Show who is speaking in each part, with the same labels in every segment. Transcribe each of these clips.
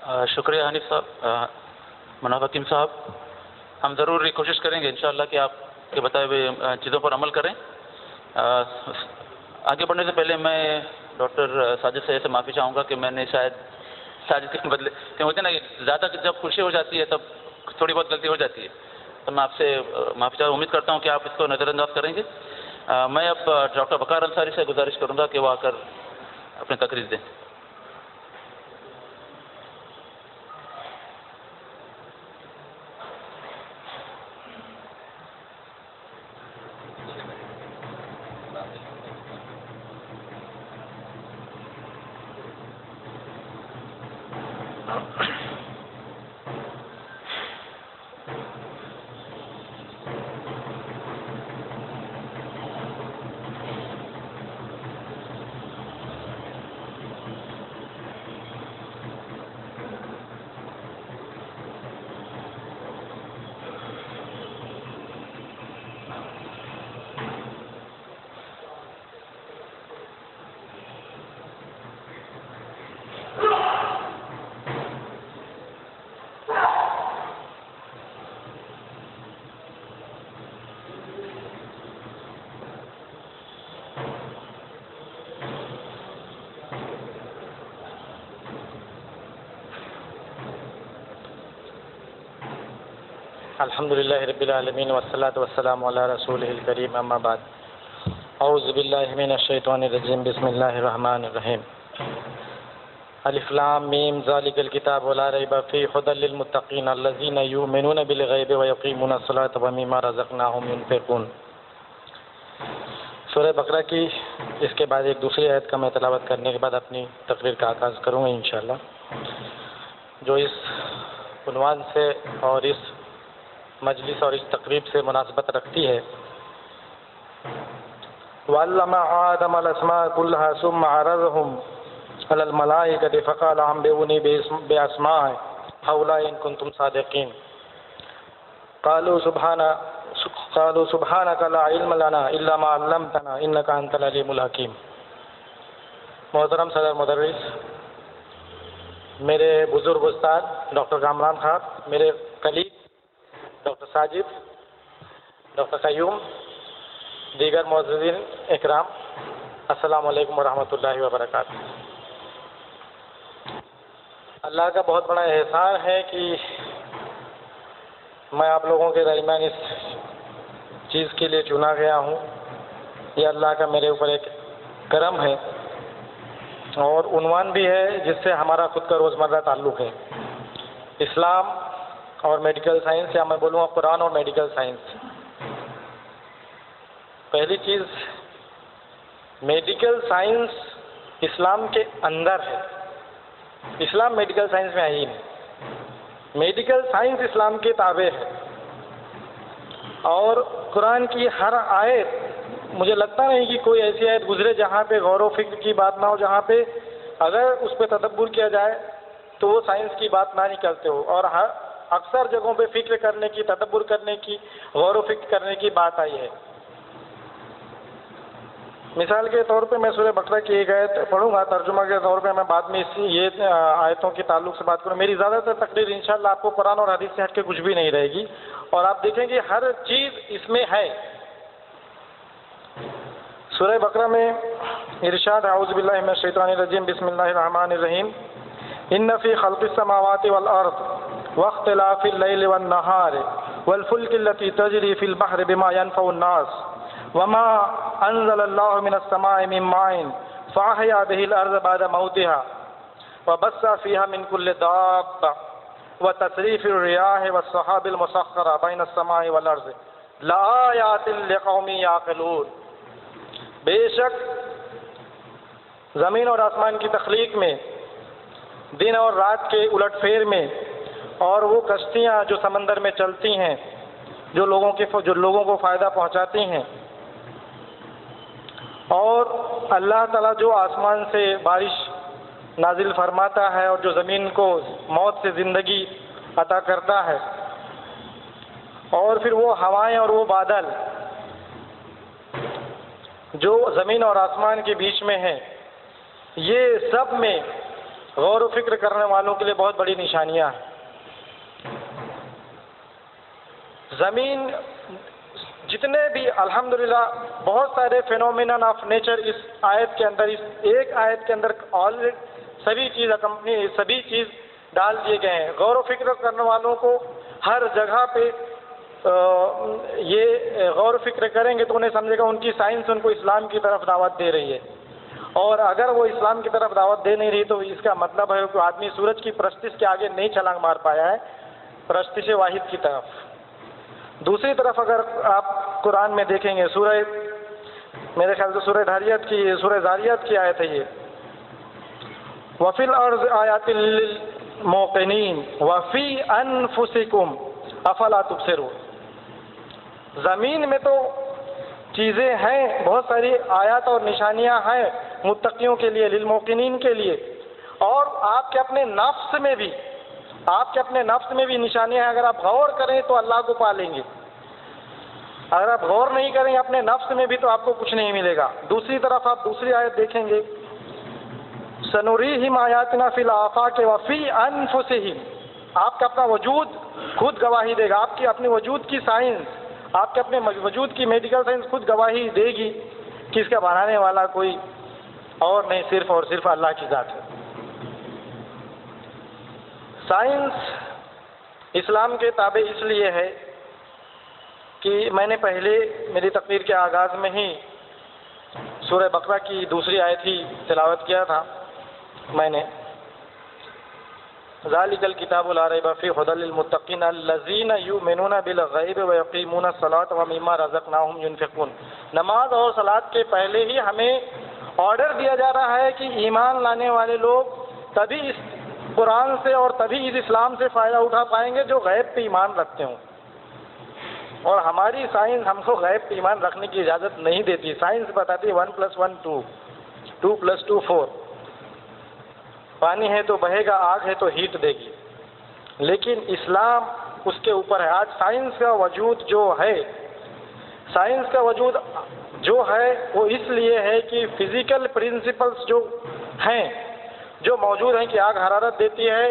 Speaker 1: شکریہ حنیف صاحب، مناب حکیم صاحب، ہم ضرور یہ کوشش کریں گے انشاءاللہ کہ آپ کے بتائے ہوئے چیزوں پر عمل کریں۔ آگے بڑھنے سے پہلے میں ڈاکٹر ساجد سید سے معافی چاہوں گا کہ میں نے شاید ساجد کے بدلے کہ ہوتے ہیں نا کہ زیادہ جب خوشی ہو جاتی ہے تب تھوڑی بہت غلطی ہو جاتی ہے، تو میں آپ سے معافی چاہوں، امید کرتا ہوں کہ آپ اس کو نظر انداز کریں گے۔ میں اب ڈاکٹر وقار انصاری سے گزارش کروں گا کہ وہ آ کر اپنی تقریر دیں۔
Speaker 2: الحمد للہ رب العالمین والصلاة والسلام علی رسولہ الکریم، اما بعد، اعوذ باللہ من الشیطان الرجیم، بسم اللہ الرحمن الرحیم۔ الف لام میم ذالک الکتاب لا ریب فیہ ھدی للمتقین الذین یؤمنون بالغیب ویقیمون الصلاۃ ومما رزقناہم ینفقون۔ سورہ بقرہ کی اس کے بعد ایک دوسری آیت کا میں تلاوت کرنے کے بعد اپنی تقریر کا آغاز کروں گا انشاءاللہ، جو اس عنوان سے اور اس مجلس اور اس تقریب سے مناسبت رکھتی ہے۔ وَعَلَّمَ آدَمَ الْأَسْمَاءَ كُلَّهَا ثُمَّ عَرَضَهُمْ عَلَى الْمَلَائِكَةِ فَقَالَ أَنبِئُونِي بِأَسْمَاءِ هَؤُلَاءِ إِن كُنتُمْ صَادِقِينَ قَالُوا سُبْحَانَكَ لَا عِلْمَ لَنَا إِلَّا مَا عَلَّمْتَنَا إِنَّكَ أَنْتَ الْعَلِيمُ الْحَكِيمُ۔ محترم صدر مدرس، میرے بزرگ استاد ڈاکٹر کامران صاحب، میرے کلیگ ڈاکٹر ساجد، ڈاکٹر قیوم، دیگر معززین اکرام، السلام علیکم ورحمۃ اللہ وبرکاتہ۔ اللہ کا بہت بڑا احسان ہے کہ میں آپ لوگوں کے درمیان اس چیز کے لیے چنا گیا ہوں۔ یہ اللہ کا میرے اوپر ایک کرم ہے اور عنوان بھی ہے جس سے ہمارا خود کا روزمرہ تعلق ہے، اسلام اور میڈیکل سائنس، یا میں بولوں گا قرآن اور میڈیکل سائنس۔ پہلی چیز، میڈیکل سائنس اسلام کے اندر ہے، اسلام میڈیکل سائنس میں ہے ہی نہیں۔ میڈیکل سائنس اسلام کے تابع ہے، اور قرآن کی ہر آیت، مجھے لگتا نہیں کہ کوئی ایسی آیت گزرے جہاں پہ غور و فکر کی بات نہ ہو، جہاں پہ اگر اس پہ تدبر کیا جائے تو وہ سائنس کی بات نہ نکلتے ہو، اور اکثر جگہوں پہ فکر کرنے کی، تدبر کرنے کی، غور و فکر کرنے کی بات آئی ہے۔ مثال کے طور پہ میں سورہ بقرہ کی ایک آیت پڑھوں گا، ترجمہ کے طور پہ میں بعد میں یہ آیتوں کے تعلق سے بات کروں۔ میری زیادہ تر تقریر انشاءاللہ آپ کو قرآن اور حدیث سے ہٹ کے کچھ بھی نہیں رہے گی، اور آپ دیکھیں گے ہر چیز اس میں ہے۔ سورہ بقرہ میں ارشاد، اعوذ باللہ من الشیطان الرجیم، بسم اللہ الرحمن الرحیم، ان فی خلق السماوات والارض واختلاف اللیل والنہار والفلک التي تجری فی البحر بما ينفع الناس وما انزل اللہ من السماء من ماء فاحیا به الارض بعد موتها وبث فيها من كل دابة وتصریف الرياح والسحاب المسخرة بين السماء والارض لآیات لقوم یعقلون۔ بے شک زمین اور آسمان کی تخلیق میں، دن اور رات کے الٹ پھیر میں، اور وہ کشتیاں جو سمندر میں چلتی ہیں، جو لوگوں کو فائدہ پہنچاتی ہیں، اور اللہ تعالیٰ جو آسمان سے بارش نازل فرماتا ہے اور جو زمین کو موت سے زندگی عطا کرتا ہے، اور پھر وہ ہوائیں اور وہ بادل جو زمین اور آسمان کے بیچ میں ہیں، یہ سب میں غور و فکر کرنے والوں کے لیے بہت بڑی نشانیاں ہیں۔ زمین جتنے بھی الحمدللہ بہت سارے فینومینن آف نیچر اس آیت کے اندر، اس ایک آیت کے اندر آلریڈی سبھی چیز ڈال دیے گئے ہیں۔ غور و فکر کرنے والوں کو ہر جگہ پہ یہ غور و فکر کریں گے تو انہیں سمجھے گا ان کی سائنس ان کو اسلام کی طرف دعوت دے رہی ہے، اور اگر وہ اسلام کی طرف دعوت دے نہیں رہی تو اس کا مطلب ہے کہ آدمی سورج کی پرستش کے آگے نہیں چھلانگ مار پایا ہے، پرستش واحد کی طرف۔ دوسری طرف اگر آپ قرآن میں دیکھیں گے، میرے خیال سے سورہ ذاریات کی آیت ہے یہ، وَفِي الْأَرْضِ آیَاتٍ لِّلْمُوقِنِينَ وَفِي أَنفُسِكُمْ أَفَلَا تُبْصِرُونَ۔ زمین میں تو چیزیں ہیں، بہت ساری آیات اور نشانیاں ہیں متقیوں کے لیے، للموقنین کے لیے، اور آپ کے اپنے نفس میں بھی نشانیاں ہیں۔ اگر آپ غور کریں تو اللہ کو پالیں گے، اگر آپ غور نہیں کریں اپنے نفس میں بھی تو آپ کو کچھ نہیں ملے گا۔ دوسری طرف آپ دوسری آیت دیکھیں گے، سنوریہم آیاتنا فی الآفاق وفی انفسہم، آپ کا اپنا وجود خود گواہی دے گا، آپ کی اپنے وجود کی سائنس، آپ کے اپنے وجود کی میڈیکل سائنس خود گواہی دے گی کہ اس کا بنانے والا کوئی اور نہیں، صرف اور صرف اللہ کی ذات ہے۔ سائنس اسلام کے تابع اس لیے ہے کہ میں نے پہلے میری تقریر کے آغاز میں ہی سورہ بقرہ کی دوسری آیت ہی تلاوت کیا تھا میں نے، ذالک الکتاب لا ریب فیہ ھدی للمتقین الذین یؤمنون بالغیب ویقیمون الصلاۃ ومما رزقناہم ینفقون۔ نماز اور صلاۃ کے پہلے ہی ہمیں آرڈر دیا جا رہا ہے کہ ایمان لانے والے لوگ تبھی اس قرآن سے اور تبھی اس اسلام سے فائدہ اٹھا پائیں گے جو غیب پہ ایمان رکھتے ہوں، اور ہماری سائنس ہم کو غیب پہ ایمان رکھنے کی اجازت نہیں دیتی۔ سائنس بتاتی ہے 1+1 2، 2+2 4، پانی ہے تو بہے گا، آگ ہے تو ہیٹ دے گی، لیکن اسلام اس کے اوپر ہے۔ آج سائنس کا وجود جو ہے وہ اس لیے ہے کہ فزیکل پرنسپلس جو ہیں، جو موجود ہیں کہ آگ حرارت دیتی ہے،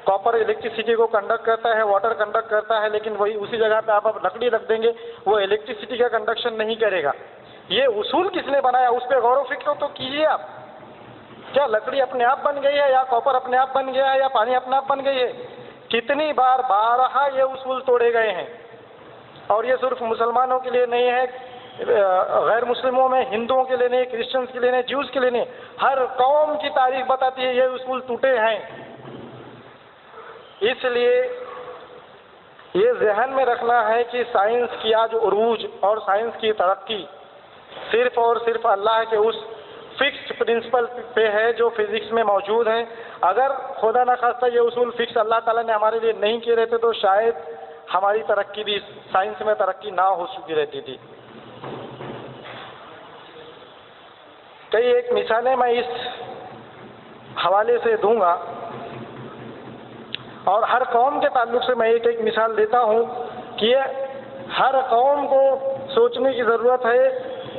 Speaker 2: کاپر الیکٹریسٹی کو کنڈکٹ کرتا ہے، واٹر کنڈکٹ کرتا ہے، لیکن وہی اسی جگہ پہ آپ لکڑی رکھ دیں گے وہ الیکٹریسٹی کا کنڈکشن نہیں کرے گا۔ یہ اصول کس نے بنایا؟ اس پہ غور و فکر تو کیجیے آپ، کیا لکڑی اپنے آپ بن گئی ہے، یا کاپر اپنے آپ بن گیا ہے، یا پانی اپنے آپ بن گئی ہے؟ کتنی بارہا یہ اصول توڑے گئے ہیں، اور یہ صرف مسلمانوں کے لیے نہیں ہے، غیر مسلموں میں، ہندوؤں کے لیے نہیں، کرسچنس کے لیے نہیں، جیوز کے لیے نہیں، ہر قوم کی تاریخ بتاتی ہے یہ اصول ٹوٹے ہیں۔ اس لیے یہ ذہن میں رکھنا ہے کہ سائنس کی آج عروج اور سائنس کی ترقی صرف اور صرف اللہ کے اس فکسڈ پرنسپل پہ ہے جو فزکس میں موجود ہیں۔ اگر خدا نخواستہ یہ اصول فکس اللہ تعالیٰ نے ہمارے لیے نہیں کیے رہتے تو شاید ہماری ترقی بھی سائنس میں ترقی نہ ہو چکی رہتی تھی۔ کئی ایک مثالیں میں اس حوالے سے دوں گا، اور ہر قوم کے تعلق سے میں ایک مثال دیتا ہوں کہ ہر قوم کو سوچنے کی ضرورت ہے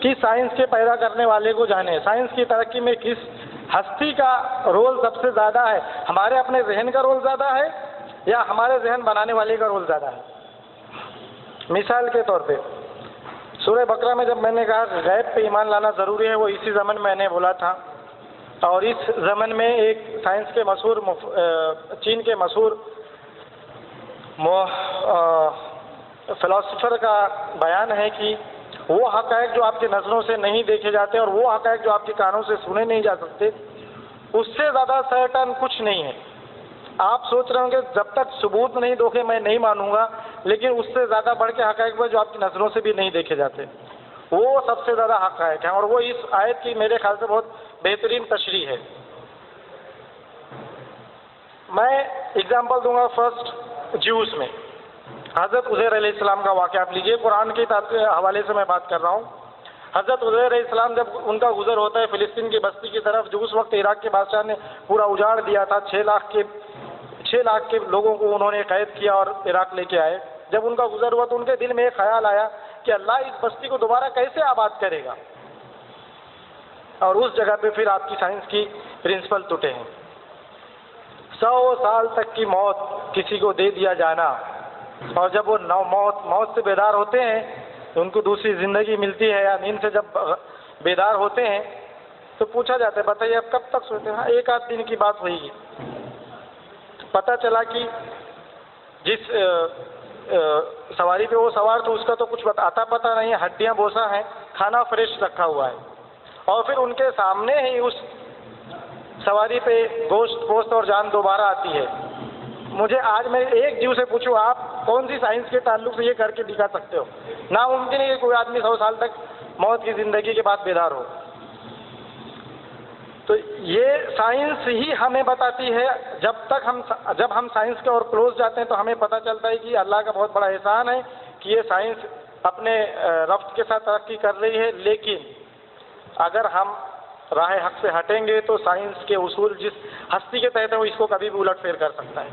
Speaker 2: کہ سائنس کے پیدا کرنے والے کو جانے، سائنس کی ترقی میں کس ہستی کا رول سب سے زیادہ ہے، ہمارے اپنے ذہن کا رول زیادہ ہے یا ہمارے ذہن بنانے والے کا رول زیادہ ہے؟ مثال کے طور پہ سورہ بقرہ میں جب میں نے کہا غیب پہ ایمان لانا ضروری ہے، وہ اسی زمن میں نے بولا تھا، اور اس زمن میں ایک سائنس کے مشہور چین کے مشہور فلاسفر کا بیان ہے کہ وہ حقائق جو آپ کی نظروں سے نہیں دیکھے جاتے اور وہ حقائق جو آپ کے کانوں سے سنے نہیں جا سکتے، اس سے زیادہ سرٹن کچھ نہیں ہے۔ آپ سوچ رہے ہوں کہ جب تک ثبوت نہیں دو گے میں نہیں مانوں گا، لیکن اس سے زیادہ بڑھ کے حقائق وہ جو آپ کی نظروں سے بھی نہیں دیکھے جاتے، وہ سب سے زیادہ حقائق ہیں، اور وہ اس آیت کی میرے خیال سے بہت بہترین تشریح ہے۔ میں اگزامپل دوں گا فرسٹ جیوز میں، حضرت عزیر علیہ السلام کا واقعہ آپ لیجیے، قرآن کے حوالے سے میں بات کر رہا ہوں۔ حضرت عزیر علیہ السلام جب ان کا گزر ہوتا ہے فلسطین کی بستی کی طرف جو اس وقت عراق کے بادشاہ نے پورا اجاڑ دیا تھا، 6 لاکھ کے لوگوں کو انہوں نے قید کیا اور عراق لے کے آئے، جب ان کا گزر ہوا تو ان کے دل میں ایک خیال آیا کہ اللہ اس بستی کو دوبارہ کیسے آباد کرے گا، اور اس جگہ پہ پھر آپ کی سائنس کی پرنسپل ٹوٹے ہیں۔ 100 سال تک کی موت کسی کو دے دیا جانا، اور جب وہ موت سے بیدار ہوتے ہیں تو ان کو دوسری زندگی ملتی ہے، یا نیند سے جب بیدار ہوتے ہیں تو پوچھا جاتا ہے بتائیے اب کب تک سوتے ہیں؟ ہاں 1 آدھ دن کی بات ہوئی گی۔ پتہ چلا کہ جس سواری پہ وہ سوار تو اس کا تو کچھ آتا پتہ نہیں ہے، ہڈیاں بوسا ہیں، کھانا فریش رکھا ہوا ہے، اور پھر ان کے سامنے ہی اس سواری پہ گوشت اور جان دوبارہ آتی ہے۔ مجھے آج میں ایک جیو سے پوچھوں آپ کون سی سائنس کے تعلق سے یہ کر کے دکھا سکتے ہو؟ ناممکن ہے کہ کوئی آدمی 100 سال تک موت کی زندگی کے بعد بیدار ہو۔ تو یہ سائنس ہی ہمیں بتاتی ہے، جب ہم سائنس کے اور کلوز جاتے ہیں تو ہمیں پتہ چلتا ہے کہ اللہ کا بہت بڑا احسان ہے کہ یہ سائنس اپنے رفت کے ساتھ ترقی کر رہی ہے، لیکن اگر ہم راہ حق سے ہٹیں گے تو سائنس کے اصول جس ہستی کے تحت ہے وہ اس کو کبھی بھی الٹ پھیر کر سکتا ہے۔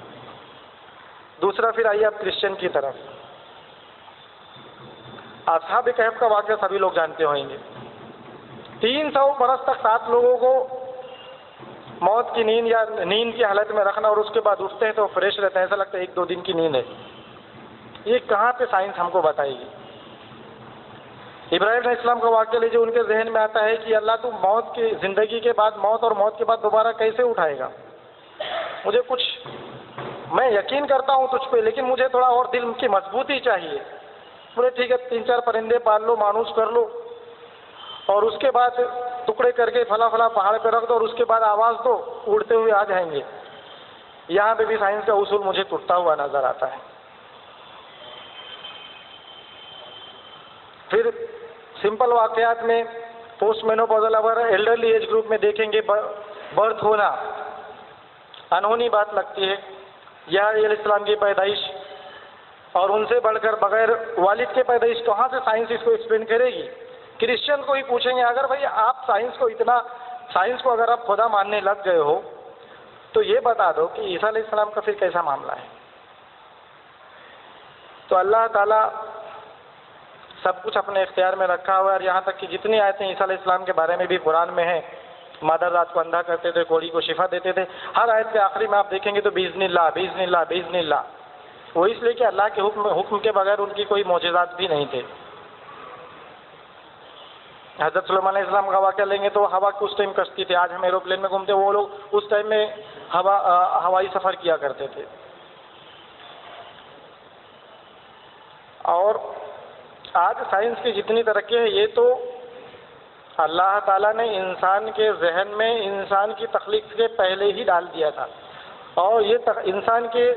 Speaker 2: دوسرا پھر آئیے اب کرسچن کی طرف۔ اصحاب کہف کا واقعہ سبھی لوگ جانتے ہوئیں گے۔ 300 برس تک 7 لوگوں کو موت کی نیند یا نیند کی حالت میں رکھنا، اور اس کے بعد اٹھتے ہیں تو فریش رہتے ہیں، ایسا لگتا ہے 1-2 دن کی نیند ہے۔ یہ کہاں پہ سائنس ہم کو بتائے گی؟ ابراہیم علیہ السلام کا واقعہ لیجیے، ان کے ذہن میں آتا ہے کہ اللہ تو موت کی زندگی کے بعد موت اور موت کے بعد دوبارہ کیسے اٹھائے گا؟ میں یقین کرتا ہوں تجھ پہ، لیکن مجھے تھوڑا اور دل کی مضبوطی چاہیے۔ بولے ٹھیک ہے 3-4 پرندے پال لو، مانوس کر لو، اور اس کے بعد ٹکڑے کر کے فلاں پہاڑ پہ رکھ دو، اور اس کے بعد آواز دو، اڑتے ہوئے آ جائیں گے۔ یہاں پہ بھی سائنس کا اصول مجھے ٹوٹتا ہوا نظر آتا ہے۔ پھر سمپل واقعات میں پوسٹ مینوپوزل اور ایلڈرلی ایج گروپ میں دیکھیں گے برتھ ہونا انہونی بات لگتی ہے۔ یا علیہ السلام کی پیدائش، اور ان سے بڑھ کر بغیر والد کے پیدائش کہاں سے سائنس اس کو ایکسپلین کرے گی؟ کرسچن کو ہی پوچھیں گے اگر بھائی آپ سائنس کو اگر آپ خدا ماننے لگ گئے ہو تو یہ بتا دو کہ عیسیٰ علیہ السلام کا پھر کیسا معاملہ ہے؟ تو اللہ تعالیٰ سب کچھ اپنے اختیار میں رکھا ہوا ہے، اور یہاں تک کہ جتنی آیتیں عیسیٰ علیہ السلام کے بارے میں بھی قرآن میں ہیں، مادر رات کو اندھا کرتے تھے، کوڑی کو شفا دیتے تھے، ہر آیت کے آخری میں آپ دیکھیں گے تو باذن اللہ باذن اللہ باذن اللہ، وہ اس لیے کہ اللہ کے حکم کے بغیر ان کی کوئی معجزات بھی نہیں تھے۔ حضرت سلیمان علیہ السلام کا واقعہ لیں گے تو ہوا کی اس ٹائم کشتی تھی، آج ہم ایروپلین میں گھومتے، وہ لوگ اس ٹائم میں ہوائی سفر کیا کرتے تھے۔ اور آج سائنس کی جتنی ترقی ہے یہ تو اللہ تعالیٰ نے انسان کے ذہن میں انسان کی تخلیق سے پہلے ہی ڈال دیا تھا، اور یہ انسان کے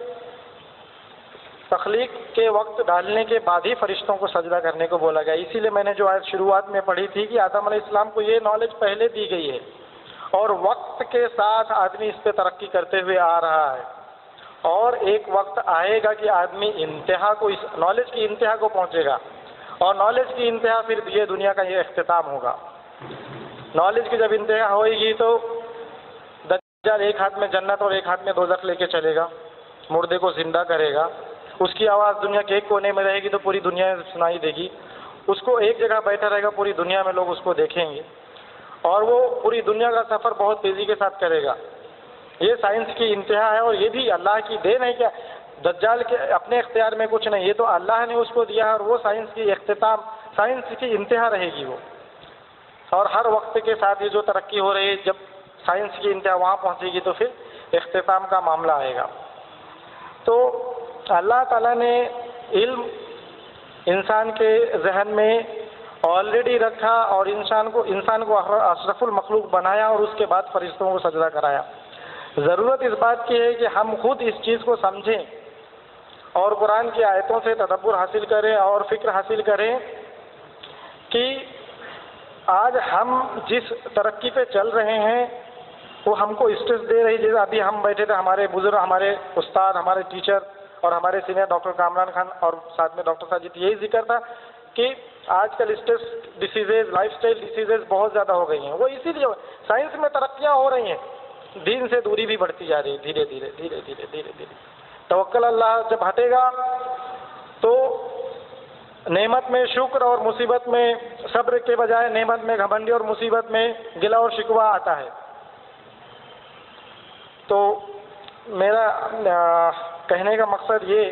Speaker 2: تخلیق کے وقت ڈالنے کے بعد ہی فرشتوں کو سجدہ کرنے کو بولا گیا۔ اسی لیے میں نے جو آیت شروعات میں پڑھی تھی کہ آدم علیہ السلام کو یہ نالج پہلے دی گئی ہے، اور وقت کے ساتھ آدمی اس پہ ترقی کرتے ہوئے آ رہا ہے، اور ایک وقت آئے گا کہ آدمی انتہا کو، اس نالج کی انتہا کو پہنچے گا، اور نالج کی انتہا پھر یہ دنیا کا یہ اختتام ہوگا۔ نالج کی جب انتہا ہوئے گی تو دجال ایک ہاتھ میں جنت اور ایک ہاتھ میں دوزخ لے کے چلے گا، مردے کو زندہ کرے گا، اس کی آواز دنیا کے ایک کونے میں رہے گی تو پوری دنیا میں سنائی دے گی، اس کو ایک جگہ بیٹھا رہے گا، پوری دنیا میں لوگ اس کو دیکھیں گے، اور وہ پوری دنیا کا سفر بہت تیزی کے ساتھ کرے گا۔ یہ سائنس کی انتہا ہے، اور یہ بھی اللہ کی دین ہے کہ دجال کے اپنے اختیار میں کچھ نہیں، یہ تو اللہ نے اس کو دیا ہے، اور وہ سائنس کی اختتام، سائنس کی انتہا رہے گی وہ۔ اور ہر وقت کے ساتھ یہ جو ترقی ہو رہی ہے، جب سائنس کی انتہا وہاں پہنچے گی تو پھر اختتام کا معاملہ آئے گا۔ تو اللہ تعالیٰ نے علم انسان کے ذہن میں آلریڈی رکھا، اور انسان کو اشرف المخلوق بنایا، اور اس کے بعد فرشتوں کو سجدہ کرایا۔ ضرورت اس بات کی ہے کہ ہم خود اس چیز کو سمجھیں اور قرآن کی آیتوں سے تدبر حاصل کریں اور فکر حاصل کریں کہ آج ہم جس ترقی پہ چل رہے ہیں وہ ہم کو اسٹریس دے رہی، جیسے ابھی ہم بیٹھے تھے، ہمارے بزرگ، ہمارے استاد، ہمارے ٹیچر اور ہمارے سینئر ڈاکٹر کامران خان اور ساتھ میں ڈاکٹر ساجد، یہی ذکر تھا کہ آج کل اسٹریس ڈیسیزز، لائف سٹائل ڈیسیزز بہت زیادہ ہو گئی ہیں۔ وہ اسی لیے سائنس میں ترقیاں ہو رہی ہیں، دین سے دوری بھی بڑھتی جا رہی ہے، دھیرے دھیرے دھیرے دھیرے دھیرے دھیرے۔ توکل اللہ جب ہٹے گا تو نعمت میں شکر اور مصیبت میں صبر کے بجائے نعمت میں گھمنڈی اور مصیبت میں گلہ اور شکوہ آتا ہے۔ تو میرا کہنے کا مقصد یہ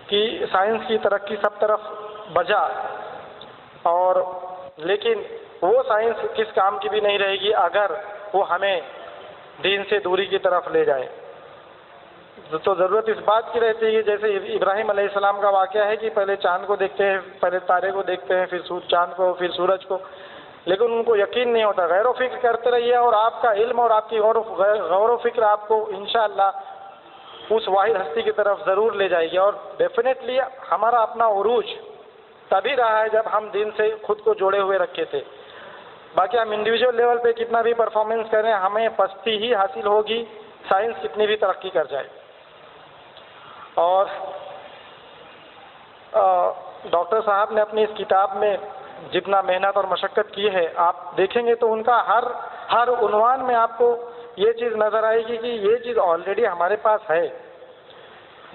Speaker 2: کہ سائنس کی ترقی سب طرف بجا، اور لیکن وہ سائنس کس کام کی بھی نہیں رہے گی اگر وہ ہمیں دین سے دوری کی طرف لے جائے. تو ضرورت اس بات کی رہتی ہے کہ جیسے ابراہیم علیہ السلام کا واقعہ ہے کہ پہلے چاند کو دیکھتے ہیں، پہلے تارے کو دیکھتے ہیں، پھر چاند کو، پھر سورج کو، لیکن ان کو یقین نہیں ہوتا. غور و فکر کرتے رہیے اور آپ کا علم اور آپ کی غور و فکر آپ کو انشاءاللہ اس واحد ہستی کی طرف ضرور لے جائے گی. اور ڈیفینیٹلی ہمارا اپنا عروج تبھی رہا ہے جب ہم دین سے خود کو جوڑے ہوئے رکھے تھے. باقی ہم انڈیویجول لیول پہ کتنا بھی پرفارمنس کریں ہمیں پستی ہی حاصل ہوگی، سائنس کتنی بھی ترقی کر جائے. اور ڈاکٹر صاحب نے اپنی اس کتاب میں جتنا محنت اور مشقت کی ہے آپ دیکھیں گے تو ان کا ہر عنوان میں آپ کو یہ چیز نظر آئے گی کہ یہ چیز آلریڈی ہمارے پاس ہے.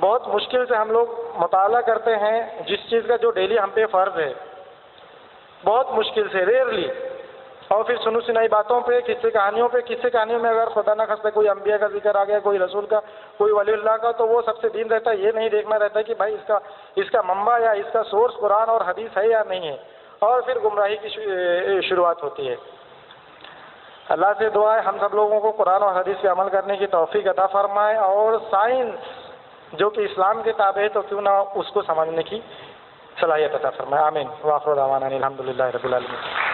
Speaker 2: بہت مشکل سے ہم لوگ مطالعہ کرتے ہیں جس چیز کا جو ڈیلی ہم پہ فرض ہے، بہت مشکل سے، ریئرلی. اور پھر سنو سنائی باتوں پہ، قصے کہانیوں میں اگر خدا نہ خواستہ کوئی انبیاء کا ذکر آ گیا، کوئی رسول کا، کوئی ولی اللہ کا، تو وہ سب سے دین رہتا ہے. یہ نہیں دیکھنا رہتا ہے کہ بھائی اس کا منبع یا اس کا سورس قرآن اور حدیث ہے یا نہیں ہے، اور پھر گمراہی کی شروعات ہوتی ہے. اللہ سے دعا ہے ہم سب لوگوں کو قرآن اور حدیث پہ عمل کرنے کی توفیق عطا فرمائے، اور سائنس جو کہ اسلام کے تابع ہے تو کیوں نہ اس کو سمجھنے کی صلاحیت عطا فرمائے. آمین. وآخر دعوانا الحمدللہ رب العالمین.